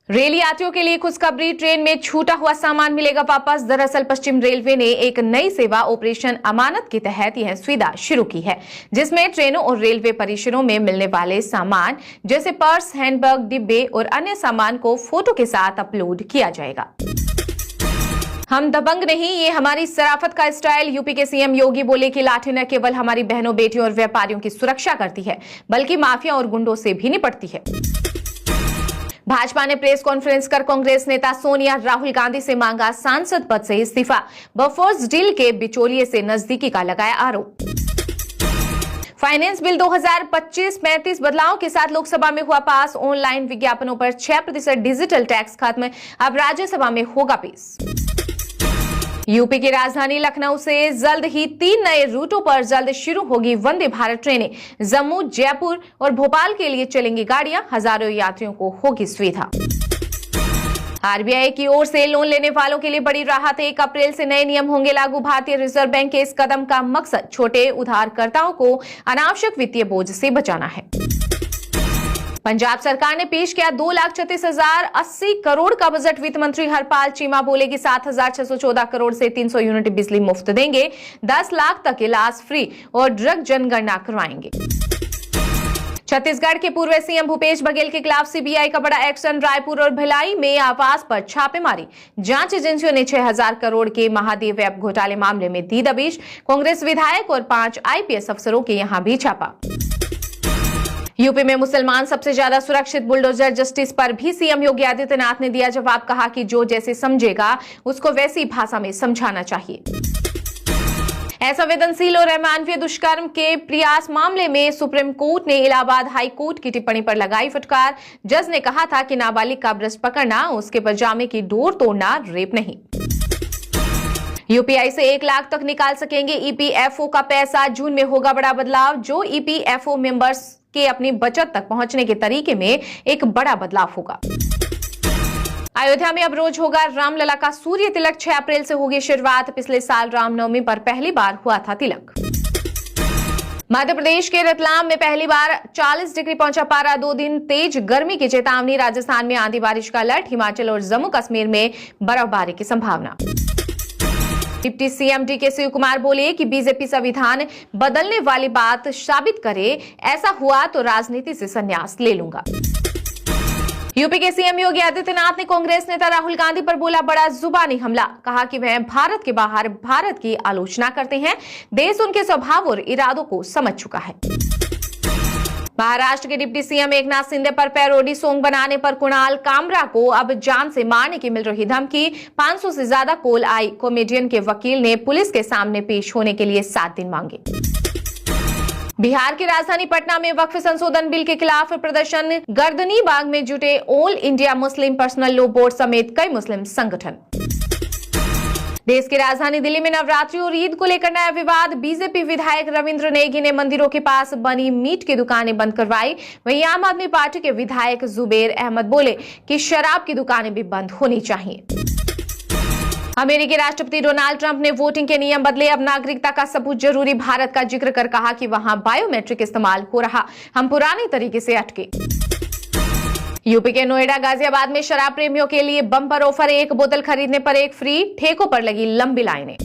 Rail यात्रियों के लिए खुशखबरी, ट्रेन में छूटा हुआ सामान मिलेगा वापस। दरअसल पश्चिम रेलवे ने एक नई सेवा ऑपरेशन अमानत के तहत यह सुविधा शुरू की है, जिसमें ट्रेनों और रेलवे परिसरों में मिलने वाले सामान जैसे पर्स, हैंडबैग, डिब्बे और अन्य सामान को फोटो के साथ अपलोड किया जाएगा। हम दबंग नहीं, ये हमारी शराफत का स्टाइल। यूपी के सीएम योगी बोले कि लाठी न केवल हमारी बहनों, बेटियों और व्यापारियों की सुरक्षा करती है, बल्कि माफिया और गुंडों से भी निपटती है। भाजपा ने प्रेस कॉन्फ्रेंस कर कांग्रेस नेता सोनिया राहुल गांधी से मांगा सांसद पद से इस्तीफा। बफर्स डील के बिचौलिए से नजदीकी का लगाया आरोप। फाइनेंस बिल 2025-35 बदलावों के साथ लोकसभा में हुआ पास। ऑनलाइन विज्ञापनों पर 6% डिजिटल टैक्स खत्म, अब राज्यसभा में होगा पेश। यूपी की राजधानी लखनऊ से जल्द ही 3 नए रूटों पर जल्द शुरू होगी वंदे भारत ट्रेनें। जम्मू, जयपुर और भोपाल के लिए चलेंगी गाड़ियां, हजारों यात्रियों को होगी सुविधा। आरबीआई की ओर से लोन लेने वालों के लिए बड़ी राहत। 1 अप्रैल से नए नियम होंगे लागू। भारतीय रिजर्व बैंक के इस कदम का मकसद छोटे उधारकर्ताओं को अनावश्यक वित्तीय बोझ से बचाना है। पंजाब सरकार ने पेश किया 2,36,080 करोड़ का बजट। वित्त मंत्री हरपाल चीमा बोले कि 7,614 करोड़ से 300 यूनिट बिजली मुफ्त देंगे, 10 लाख तक इलाज फ्री और ड्रग जनगणना करवाएंगे। छत्तीसगढ़ के पूर्व सीएम भूपेश बघेल के खिलाफ सीबीआई का बड़ा एक्शन। रायपुर और भिलाई में आवास पर छापेमारी। जांच एजेंसियों ने 6,000 करोड़ के महादेव ऐप घोटाले मामले में दी दबिश। कांग्रेस विधायक और 5 आईपीएस अफसरों के यहां भी छापा। यूपी में मुसलमान सबसे ज्यादा सुरक्षित। बुलडोजर जस्टिस पर भी सीएम योगी आदित्यनाथ ने दिया जवाब। कहा कि जो जैसे समझेगा उसको वैसी भाषा में समझाना चाहिए। असंवेदनशील और अमानवीय दुष्कर्म के प्रयास मामले में सुप्रीम कोर्ट ने इलाहाबाद हाई कोर्ट की टिप्पणी पर लगाई फटकार। जज ने कहा था कि नाबालिग का ब्रश पकड़ना, उसके पजामे की डोर तोड़ना रेप नहीं। यूपीआई से 1 लाख तक निकाल सकेंगे ईपीएफओ का पैसा। जून में होगा बड़ा बदलाव। जो ईपीएफओ मेंबर्स के अपनी बचत तक पहुंचने के तरीके में एक बड़ा बदलाव होगा। अयोध्या में अब रोज होगा रामलला का सूर्य तिलक। 6 अप्रैल से होगी शुरुआत। पिछले साल रामनवमी पर पहली बार हुआ था तिलक। मध्य प्रदेश के रतलाम में पहली बार 40 डिग्री पहुंचा पारा। 2 दिन तेज गर्मी की चेतावनी। राजस्थान में आंधी बारिश का अलर्ट। हिमाचल और जम्मू कश्मीर में बर्फबारी की संभावना। Deputy CM DK Shiv Kumar बोले कि बीजेपी संविधान बदलने वाली बात साबित करे, ऐसा हुआ तो राजनीति से संन्यास ले लूंगा। यूपी के सीएम योगी आदित्यनाथ ने कांग्रेस नेता राहुल गांधी पर बोला बड़ा जुबानी हमला। कहा कि वह भारत के बाहर भारत की आलोचना करते हैं। देश उनके स्वभाव और इरादों को समझ चुका है। महाराष्ट्र के डिप्टी सीएम एकनाथ शिंदे पर पैरोडी सॉन्ग बनाने पर कुणाल कामरा को अब जान से मारने की मिल रही धमकी। 500 से ज्यादा कॉल आई। कॉमेडियन के वकील ने पुलिस के सामने पेश होने के लिए 7 दिन मांगे। बिहार की राजधानी पटना में वक्फ संशोधन बिल के खिलाफ प्रदर्शन। गर्दनी बाग में जुटे all India Muslim personal law board समेत कई मुस्लिम संगठन। देश की राजधानी दिल्ली में नवरात्रि और ईद को लेकर नया विवाद। बीजेपी विधायक रविंद्र नेगी ने मंदिरों के पास बनी मीट की दुकानें बंद करवाई। वहीं आम आदमी पार्टी के विधायक जुबेर अहमद बोले कि शराब की दुकानें भी बंद होनी चाहिए। अमेरिकी राष्ट्रपति डोनाल्ड ट्रंप ने वोटिंग के नियम बदले। अब नागरिकता का सबूत जरूरी। भारत का जिक्र कर कहा कि वहां बायोमेट्रिक इस्तेमाल हो रहा, हम पुराने तरीके से अटके। यूपी के नोएडा, गाजियाबाद में शराब प्रेमियों के लिए बम्पर ऑफर। 1 बोतल खरीदने पर 1 फ्री। ठेकों पर लगी लंबी लाइनें।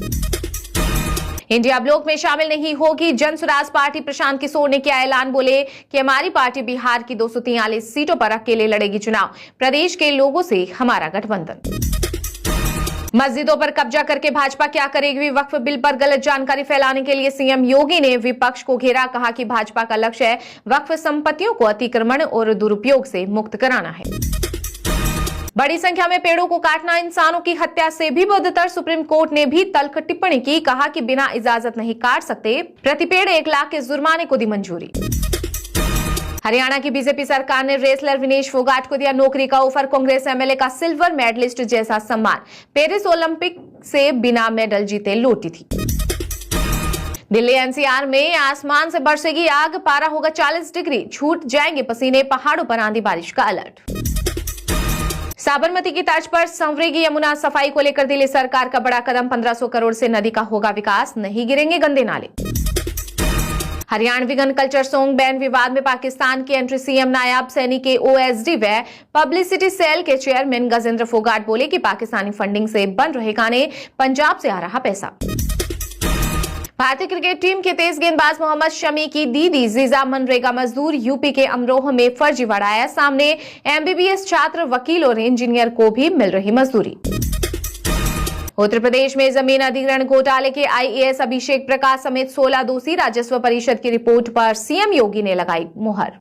इंडिया ब्लॉक में शामिल नहीं होगी जन स्वराज पार्टी। प्रशांत किशोर ने किया ऐलान। बोले कि हमारी पार्टी बिहार की 243 सीटों पर अकेले लड़ेगी चुनाव। प्रदेश के लोगों से हमारा गठबंधन। मस्जिदों पर कब्जा करके भाजपा क्या करेगी? वक्फ बिल पर गलत जानकारी फैलाने के लिए सीएम योगी ने विपक्ष को घेरा। कहा कि भाजपा का लक्ष्य है वक्फ संपत्तियों को अतिक्रमण और दुरुपयोग से मुक्त कराना है। बड़ी संख्या में पेड़ों को काटना इंसानों की हत्या से भी बदतर। सुप्रीम कोर्ट ने भी तल्ख टिप्पणी की। कहा कि बिना इजाजत नहीं काट सकते। प्रति पेड़ 1 लाख के जुर्माने को दी मंजूरी। हरियाणा की बीजेपी सरकार ने रेसलर विनेश फोगाट को दिया नौकरी का ऑफर। कांग्रेस एमएलए का सिल्वर मेडलिस्ट जैसा सम्मान। पेरिस ओलंपिक से बिना मेडल जीते लौटी थी। दिल्ली एनसीआर में आसमान से बरसेगी आग। पारा होगा 40 डिग्री। छूट जाएंगे पसीने। पहाड़ों पर आंधी बारिश का अलर्ट। साबरमती की तर्ज पर संवरेगी यमुना। सफाई को लेकर दिल्ली सरकार का बड़ा कदम। 1500 करोड़ से नदी का होगा विकास। नहीं गिरेंगे गंदे नाले। Haryanvi gun culture song ban विवाद में पाकिस्तान की एंट्री। सीएम नायब सैनी के ओएसडी व पब्लिसिटी सेल के चेयरमैन गजेंद्र फोगाट बोले कि पाकिस्तानी फंडिंग से बन रहे गाने, पंजाब से आ रहा पैसा। भारतीय क्रिकेट टीम के तेज गेंदबाज मोहम्मद शमी की दीदी जीजा मनरेगा मजदूर। यूपी के अमरोह में फर्जीवाड़ा आया सामने। एमबीबीएस छात्र, वकील और इंजीनियर को भी मिल रही मजदूरी। उत्तर प्रदेश में जमीन अधिग्रहण घोटाले के आईएएस अभिषेक प्रकाश समेत 16 दोषी। राजस्व परिषद की रिपोर्ट पर सीएम योगी ने लगाई मुहर।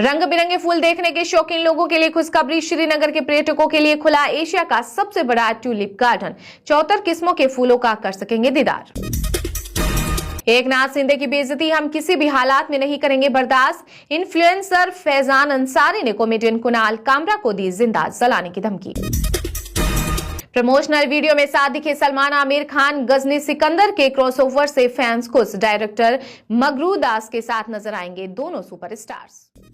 रंग बिरंगे फूल देखने के शौकीन लोगों के लिए खुशखबरी। श्रीनगर के पर्यटकों के लिए खुला एशिया का सबसे बड़ा ट्यूलिप गार्डन। 74 किस्मों के फूलों का कर सकेंगे दीदार। एकनाथ शिंदे की बेइज्जती हम किसी भी हालात में नहीं करेंगे बर्दाश्त। इन्फ्लुएंसर फैजान अंसारी ने कॉमेडियन कुणाल कामरा को दी जिंदा जलाने की धमकी। प्रमोशनल वीडियो में साथ दिखे सलमान, आमिर खान, गजनी सिकंदर के क्रॉसओवर से फैंस खुश। डायरेक्टर मगरू दास के साथ नजर आएंगे दोनों सुपरस्टार्स।